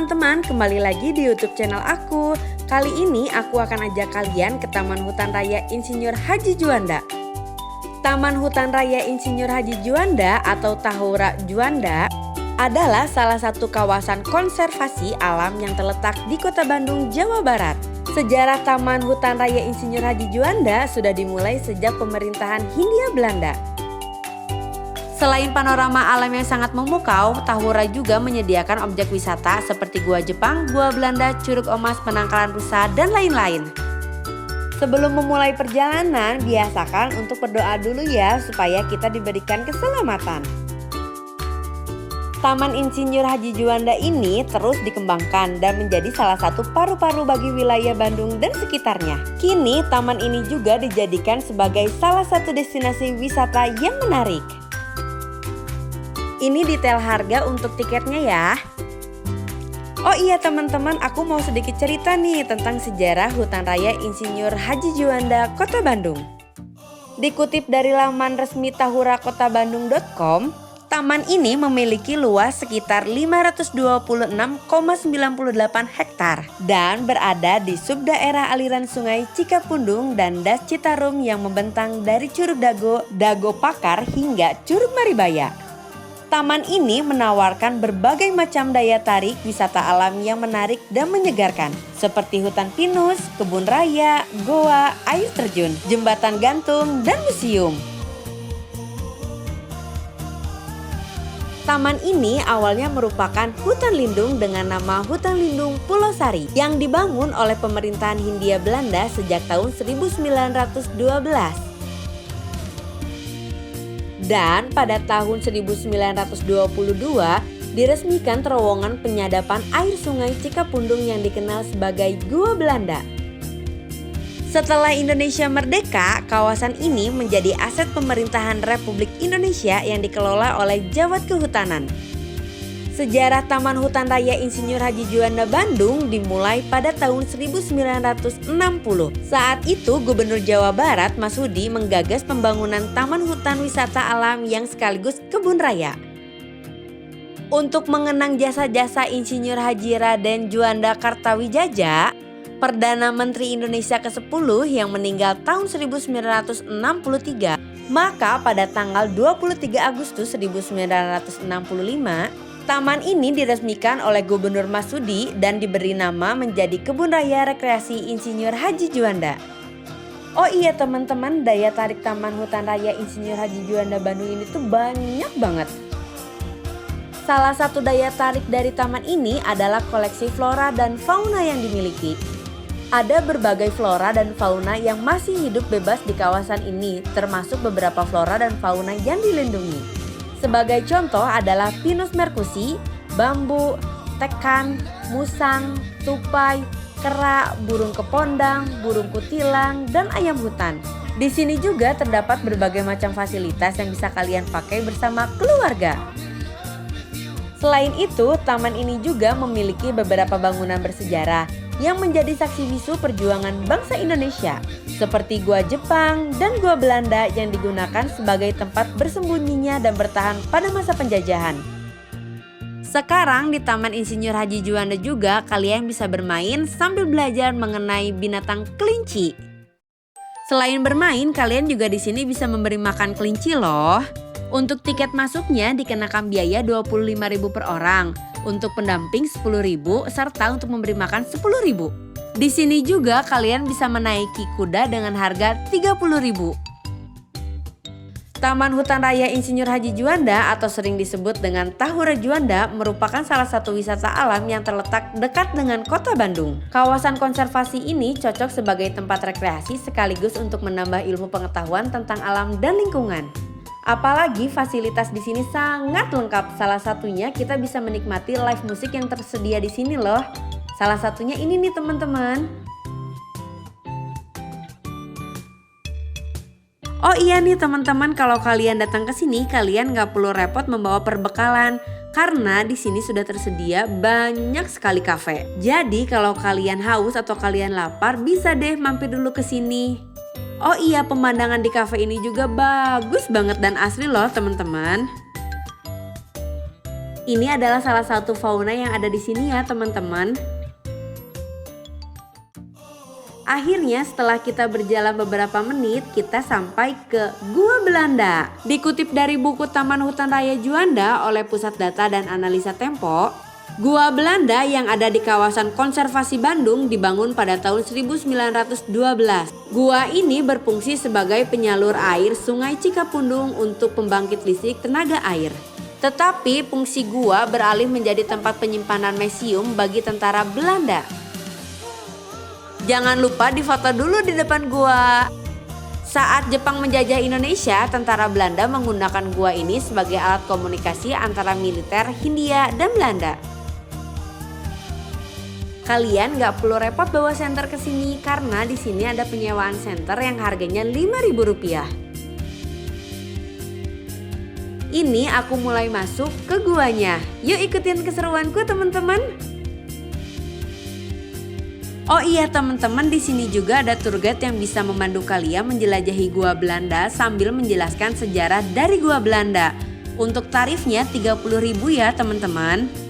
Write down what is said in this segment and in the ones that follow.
teman-teman, kembali lagi di YouTube channel aku. Kali ini aku akan ajak kalian ke Taman Hutan Raya Insinyur Haji Juanda. Taman Hutan Raya Insinyur Haji Juanda atau Tahura Juanda adalah salah satu kawasan konservasi alam yang terletak di Kota Bandung, Jawa Barat. Sejarah Taman Hutan Raya Insinyur Haji Juanda sudah dimulai sejak pemerintahan Hindia Belanda. Selain panorama alam yang sangat memukau, Tahura juga menyediakan objek wisata seperti Gua Jepang, Gua Belanda, Curug Omas, Penangkalan Rusa, dan lain-lain. Sebelum memulai perjalanan, biasakan untuk berdoa dulu ya supaya kita diberikan keselamatan. Taman Insinyur Haji Juanda ini terus dikembangkan dan menjadi salah satu paru-paru bagi wilayah Bandung dan sekitarnya. Kini taman ini juga dijadikan sebagai salah satu destinasi wisata yang menarik. Ini detail harga untuk tiketnya ya. Oh iya teman-teman, aku mau sedikit cerita nih tentang sejarah Hutan Raya Insinyur Haji Juanda, Kota Bandung. Dikutip dari laman resmi tahurakota-bandung.com, taman ini memiliki luas sekitar 526,98 hektar dan berada di subdaerah aliran sungai Cikapundung dan Das Citarum yang membentang dari Curug Dago, Dago Pakar hingga Curug Maribaya. Taman ini menawarkan berbagai macam daya tarik wisata alam yang menarik dan menyegarkan, seperti hutan pinus, kebun raya, goa, air terjun, jembatan gantung, dan museum. Taman ini awalnya merupakan hutan lindung dengan nama Hutan Lindung Pulau Sari yang dibangun oleh pemerintahan Hindia Belanda sejak tahun 1912. Dan pada tahun 1922 diresmikan terowongan penyadapan air sungai Cikapundung yang dikenal sebagai Gua Belanda. Setelah Indonesia merdeka, kawasan ini menjadi aset pemerintahan Republik Indonesia yang dikelola oleh Jawat Kehutanan. Sejarah Taman Hutan Raya Insinyur Haji Juanda Bandung dimulai pada tahun 1960. Saat itu Gubernur Jawa Barat Masudi menggagas pembangunan Taman Hutan Wisata Alam yang sekaligus kebun raya. Untuk mengenang jasa-jasa Insinyur Haji Raden Juanda Kartawijaya, Perdana Menteri Indonesia ke-10 yang meninggal tahun 1963, maka pada tanggal 23 Agustus 1965, taman ini diresmikan oleh Gubernur Masudi dan diberi nama menjadi Kebun Raya Rekreasi Insinyur Haji Juanda. Oh iya teman-teman, daya tarik Taman Hutan Raya Insinyur Haji Juanda Bandung ini tuh banyak banget. Salah satu daya tarik dari taman ini adalah koleksi flora dan fauna yang dimiliki. Ada berbagai flora dan fauna yang masih hidup bebas di kawasan ini, termasuk beberapa flora dan fauna yang dilindungi. Sebagai contoh adalah Pinus merkusi, bambu, tekan, musang, tupai, kera, burung kepondang, burung kutilang, dan ayam hutan. Di sini juga terdapat berbagai macam fasilitas yang bisa kalian pakai bersama keluarga. Selain itu, taman ini juga memiliki beberapa bangunan bersejarah yang menjadi saksi bisu perjuangan bangsa Indonesia, seperti Gua Jepang dan Gua Belanda yang digunakan sebagai tempat bersembunyinya dan bertahan pada masa penjajahan. Sekarang di Taman Insinyur Haji Juanda juga kalian bisa bermain sambil belajar mengenai binatang kelinci. Selain bermain, kalian juga di sini bisa memberi makan kelinci loh. Untuk tiket masuknya dikenakan biaya Rp25.000 per orang, untuk pendamping Rp10.000 serta untuk memberi makan Rp10.000. Di sini juga kalian bisa menaiki kuda dengan harga Rp30.000. Taman Hutan Raya Insinyur Haji Juanda atau sering disebut dengan Tahura Juanda merupakan salah satu wisata alam yang terletak dekat dengan Kota Bandung. Kawasan konservasi ini cocok sebagai tempat rekreasi sekaligus untuk menambah ilmu pengetahuan tentang alam dan lingkungan. Apalagi fasilitas di sini sangat lengkap. Salah satunya kita bisa menikmati live musik yang tersedia di sini loh. Salah satunya ini nih teman-teman. Oh iya nih teman-teman, kalau kalian datang ke sini kalian nggak perlu repot membawa perbekalan karena di sini sudah tersedia banyak sekali kafe. Jadi kalau kalian haus atau kalian lapar bisa deh mampir dulu ke sini. Oh iya, pemandangan di kafe ini juga bagus banget dan asli loh teman-teman. Ini adalah salah satu fauna yang ada di sini ya teman-teman. Akhirnya setelah kita berjalan beberapa menit, kita sampai ke Gua Belanda. Dikutip dari buku Taman Hutan Raya Juanda oleh Pusat Data dan Analisa Tempo, Gua Belanda yang ada di kawasan konservasi Bandung dibangun pada tahun 1912. Gua ini berfungsi sebagai penyalur air Sungai Cikapundung untuk pembangkit listrik tenaga air. Tetapi fungsi gua beralih menjadi tempat penyimpanan mesium bagi tentara Belanda. Jangan lupa difoto dulu di depan gua. Saat Jepang menjajah Indonesia, tentara Belanda menggunakan gua ini sebagai alat komunikasi antara militer Hindia dan Belanda. Kalian gak perlu repot bawa senter ke sini karena di sini ada penyewaan senter yang harganya Rp5.000. Ini aku mulai masuk ke guanya. Yuk ikutin keseruanku teman-teman. Oh iya teman-teman, di sini juga ada tour guide yang bisa memandu kalian menjelajahi Gua Belanda sambil menjelaskan sejarah dari Gua Belanda. Untuk tarifnya Rp30.000 ya teman-teman.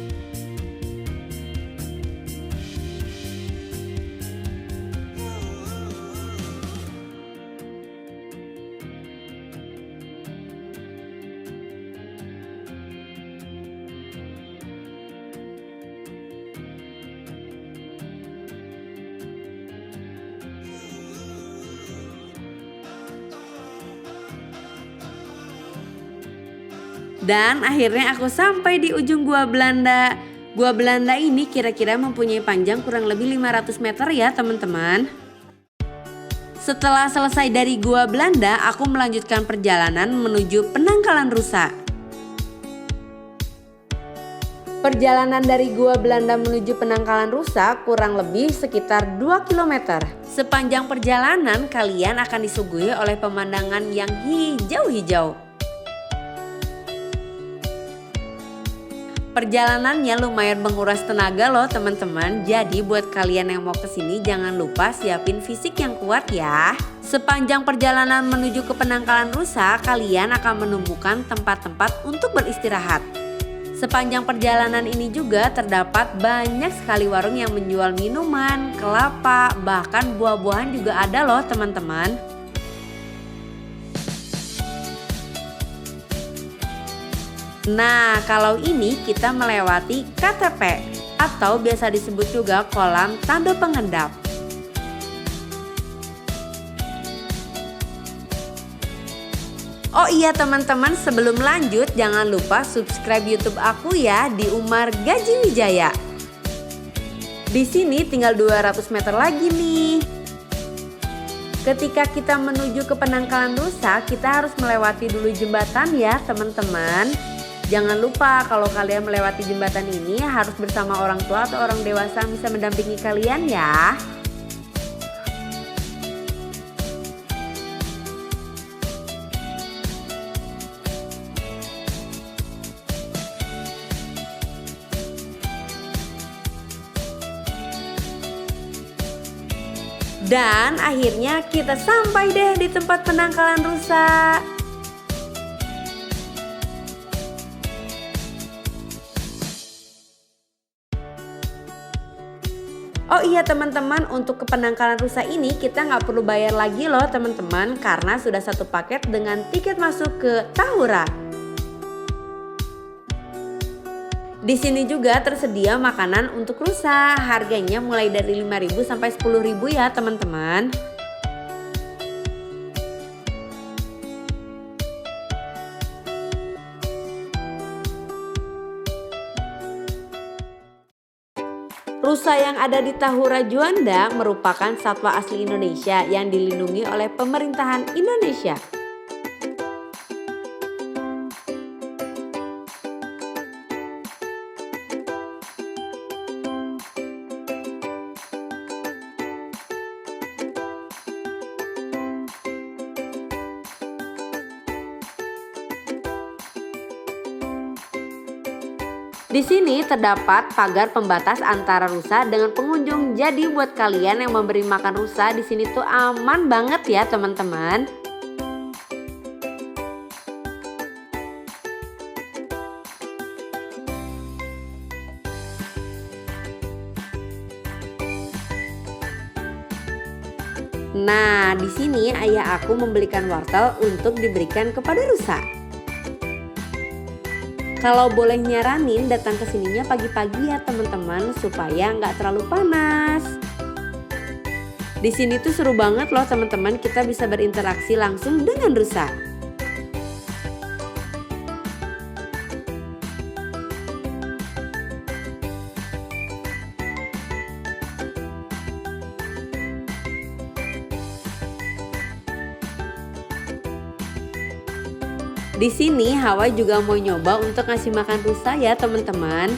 Dan akhirnya aku sampai di ujung Gua Belanda. Gua Belanda ini kira-kira mempunyai panjang kurang lebih 500 meter ya teman-teman. Setelah selesai dari Gua Belanda, aku melanjutkan perjalanan menuju Penangkalan Rusa. Perjalanan dari Gua Belanda menuju Penangkalan Rusa kurang lebih sekitar 2 km. Sepanjang perjalanan kalian akan disuguhi oleh pemandangan yang hijau-hijau. Perjalanannya lumayan menguras tenaga loh teman-teman. Jadi buat kalian yang mau kesini jangan lupa siapin fisik yang kuat ya. Sepanjang perjalanan menuju ke Penangkalan Rusa, kalian akan menemukan tempat-tempat untuk beristirahat. Sepanjang perjalanan ini juga terdapat banyak sekali warung yang menjual minuman, kelapa, bahkan buah-buahan juga ada loh teman-teman. Nah, kalau ini kita melewati KTP atau biasa disebut juga kolam tanda pengendap. Oh iya teman-teman, sebelum lanjut jangan lupa subscribe YouTube aku ya di Umar Gaji Wijaya. Di sini tinggal 200 meter lagi nih. Ketika kita menuju ke Penangkalan Rusa, kita harus melewati dulu jembatan ya teman-teman. Jangan lupa kalau kalian melewati jembatan ini harus bersama orang tua atau orang dewasa yang bisa mendampingi kalian ya. Dan akhirnya kita sampai deh di tempat Penangkalan Rusa. Oh iya teman-teman, untuk ke Penangkalan Rusa ini kita nggak perlu bayar lagi loh teman-teman, karena sudah satu paket dengan tiket masuk ke Tahura. Di sini juga tersedia makanan untuk rusa, harganya mulai dari 5.000 sampai 10.000 ya teman-teman. Rusa yang ada di Tahura Juanda merupakan satwa asli Indonesia yang dilindungi oleh pemerintahan Indonesia. Di sini terdapat pagar pembatas antara rusa dengan pengunjung. Jadi buat kalian yang memberi makan rusa di sini tuh aman banget ya teman-teman. Nah, di sini ayah aku membelikan wortel untuk diberikan kepada rusa. Kalau boleh nyaranin, datang ke sininya pagi-pagi ya teman-teman, supaya nggak terlalu panas. Di sini tuh seru banget loh teman-teman, kita bisa berinteraksi langsung dengan rusa. Di sini Hawa juga mau nyoba untuk ngasih makan rusa ya teman-teman.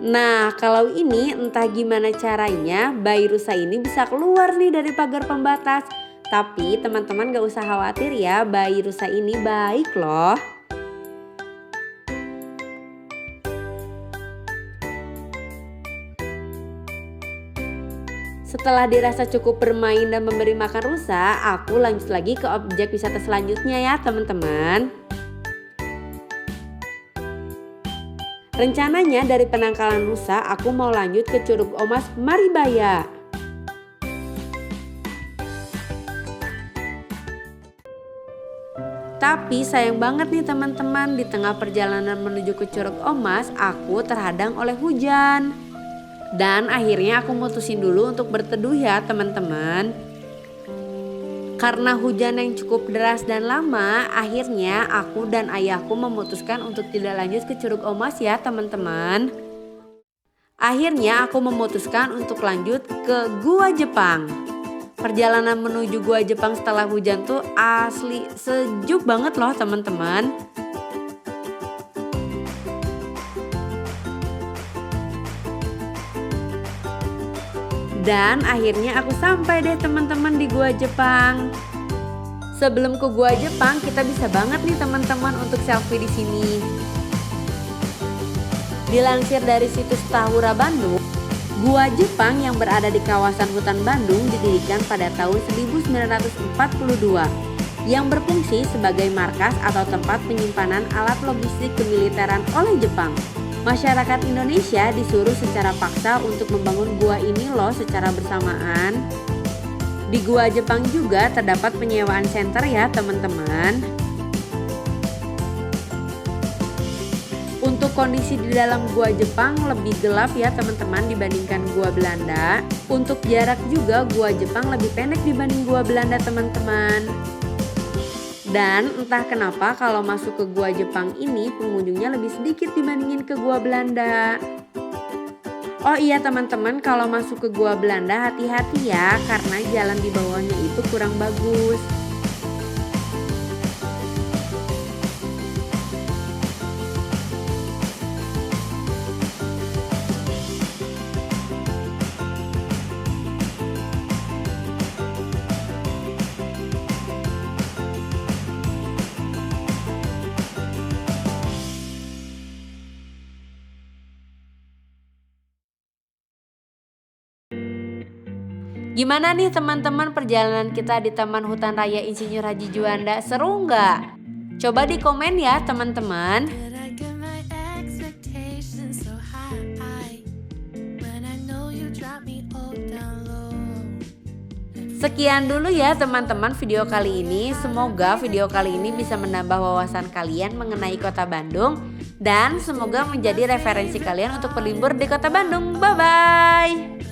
Nah, kalau ini entah gimana caranya bayi rusa ini bisa keluar nih dari pagar pembatas. Tapi teman-teman gak usah khawatir ya, bayi rusa ini baik loh. Setelah dirasa cukup bermain dan memberi makan rusa, aku lanjut lagi ke objek wisata selanjutnya ya teman-teman. Rencananya dari penangkalan rusa aku mau lanjut ke Curug Omas Maribaya. Tapi sayang banget nih teman-teman, di tengah perjalanan menuju ke Curug Omas aku terhadang oleh hujan. Dan akhirnya aku mutusin dulu untuk berteduh ya teman-teman. Karena hujan yang cukup deras dan lama, akhirnya aku dan ayahku memutuskan untuk tidak lanjut ke Curug Omas ya teman-teman. Akhirnya aku memutuskan untuk lanjut ke Gua Jepang. Perjalanan menuju Gua Jepang setelah hujan tuh asli sejuk banget loh teman-teman. Dan akhirnya aku sampai deh teman-teman di Gua Jepang. Sebelum ke Gua Jepang, kita bisa banget nih teman-teman untuk selfie di sini. Dilansir dari situs Tahura Bandung, Gua Jepang yang berada di kawasan hutan Bandung didirikan pada tahun 1942 yang berfungsi sebagai markas atau tempat penyimpanan alat logistik kemiliteran oleh Jepang. Masyarakat Indonesia disuruh secara paksa untuk membangun gua ini loh secara bersamaan. Di Gua Jepang juga terdapat penyewaan center ya teman-teman. Untuk kondisi di dalam Gua Jepang lebih gelap ya teman-teman dibandingkan Gua Belanda. Untuk jarak juga Gua Jepang lebih pendek dibanding Gua Belanda teman-teman. Dan entah kenapa kalau masuk ke Gua Jepang ini pengunjungnya lebih sedikit dibandingin ke Gua Belanda. Oh iya teman-teman, kalau masuk ke Gua Belanda hati-hati ya, karena jalan di bawahnya itu kurang bagus. Gimana nih teman-teman perjalanan kita di Taman Hutan Raya Insinyur Haji Juanda, seru nggak? Coba di komen ya teman-teman. Sekian dulu ya teman-teman video kali ini. Semoga video kali ini bisa menambah wawasan kalian mengenai kota Bandung. Dan semoga menjadi referensi kalian untuk berlibur di kota Bandung. Bye-bye!